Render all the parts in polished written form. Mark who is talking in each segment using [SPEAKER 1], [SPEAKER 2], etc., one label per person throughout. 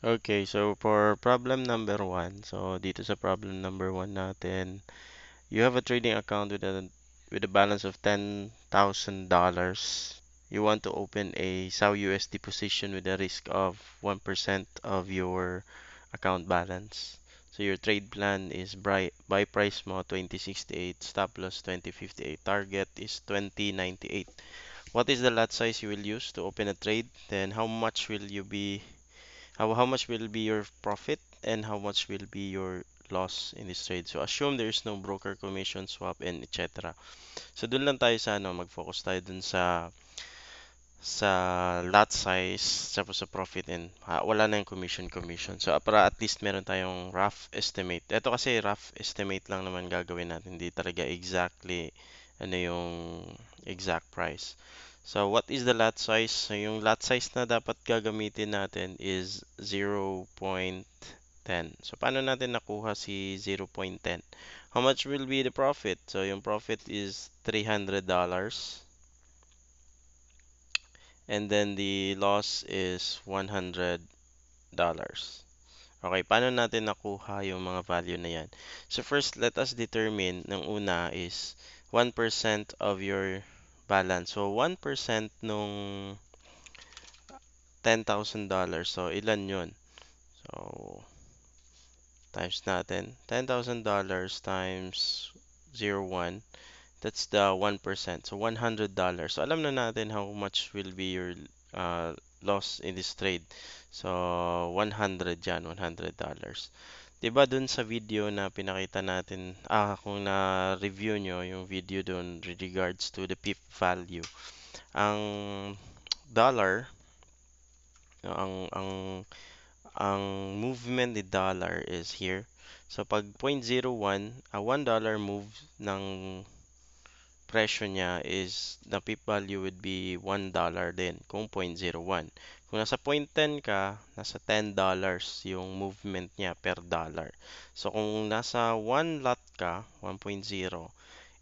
[SPEAKER 1] Okay, so for problem number one, so dito sa problem number one natin, you have a trading account with a balance of $10,000. You want to open a SAU USD position with a risk of 1% of your account balance. So your trade plan is buy price mo 2068, stop loss 2058, target is 2098. What is the lot size you will use to open a trade? Then how much will be your profit and how much will be your loss in this trade? So assume there is no broker commission swap and etc. So dun lang tayo sa mag-focus tayo dun sa lot size tapos sa profit and wala na yung commission. So para at least meron tayong rough estimate. Ito kasi rough estimate lang naman gagawin natin, hindi talaga exactly ano yung exact price. So what is the lot size? So yung lot size na dapat gagamitin natin is 0.10. So paano natin nakuha si 0.10? How much will be the profit? So yung profit is $300. And then the loss is $100. Okay, paano natin nakuha yung mga value na yan? So first, let us determine, ng una is 1% of your balance. So 1% nung $10,000. So ilan yun? So times natin. $10,000 times 0.1. That's the 1%. So $100. So alam na natin how much will be your loss in this trade. So 100 yan, $100. 'Di ba dun sa video na pinakita natin, kung na-review nyo yung video dun with regards to the PIP value, ang dollar, ang ang movement ni dollar is here. So pag 0.01, a $1 move ng presyo niya is the peak value would be $1 din kung 0.01. Kung nasa 0.10 ka, nasa $10 yung movement niya per dollar. So kung nasa 1 lot ka, 1.0,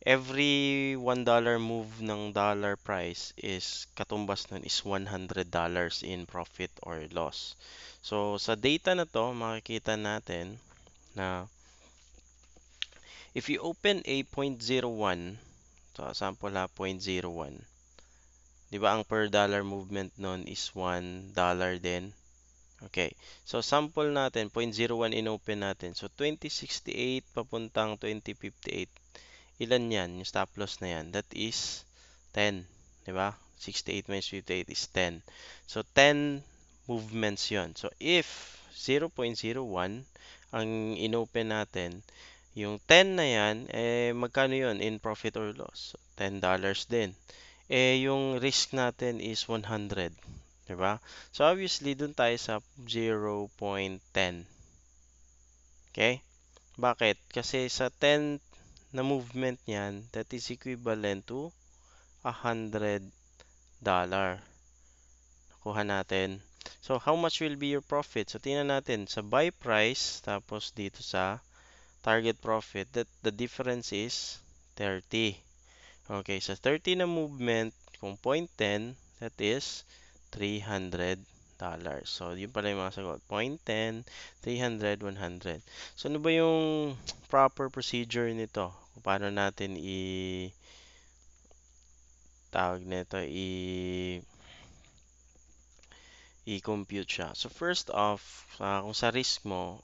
[SPEAKER 1] every $1 move ng dollar price is katumbas nun is $100 in profit or loss. So sa data na to, makikita natin na if you open a 0.01, so sample ha, 0.01. Di ba ang per dollar movement nun is $1 din? Okay. So sample natin, 0.01 inopen natin. So 2068 papuntang 2058. Ilan yan? Yung stop loss na yan. That is 10. Di ba? 68 minus 58 is 10. So 10 movements yon. So if 0.01 ang inopen natin, yung 10 na yan, magkano yon in profit or loss? So, $10 din. Yung risk natin is 100. Diba? So, obviously, dun tayo sa 0.10. Okay? Bakit? Kasi sa 10 na movement niyan, that is equivalent to $100. Nakuha natin. So, how much will be your profit? So, tingnan natin sa buy price, tapos dito sa target profit, that the difference is 30. Okay, sa 30 na movement, kung 0.10, that is $300. So, yun pala yung mga sagot. 0.10, 300, 100. So, ano ba yung proper procedure nito? Kung paano natin tawag nito, i-compute siya. So, first off, kung sa risk mo,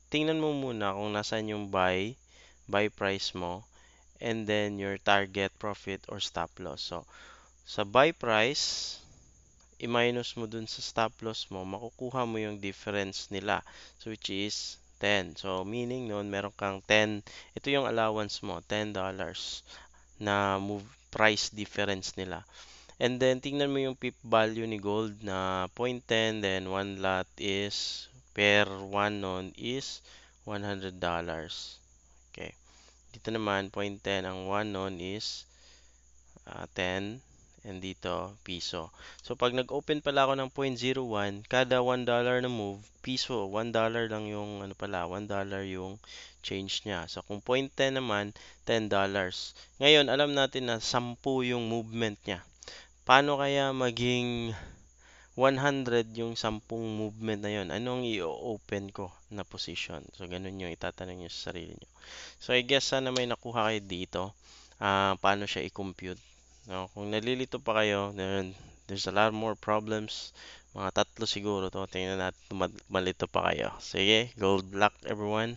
[SPEAKER 1] tingnan mo muna kung nasaan yung buy price mo, and then your target profit or stop loss. So, sa buy price, i-minus mo dun sa stop loss mo, makukuha mo yung difference nila. So, which is 10. So, meaning nun, meron kang 10. Ito yung allowance mo, $10 na move price difference nila. And then, tingnan mo yung pip value ni gold na 0.10, then 1 lot is, per 1 nun is $100. Okay. Dito naman, 0.10, ang 1 nun is 10, and dito, piso. So, pag nag-open pala ako ng 0.01, kada $1 na move, piso, $1 lang yung, ano pala, $1 yung change niya. So, kung 0.10 naman, $10. Ngayon, alam natin na 10 yung movement niya. Paano kaya maging 100 yung 10 movement na yun. Anong i-open ko na position? So, ganun yung itatanong nyo sa sarili nyo. So, I guess sana may nakuha kayo dito. Paano siya i-compute. No? Kung nalilito pa kayo, then there's a lot more problems. Mga tatlo siguro to. Tingnan natin kung malito pa kayo. Sige, good luck everyone.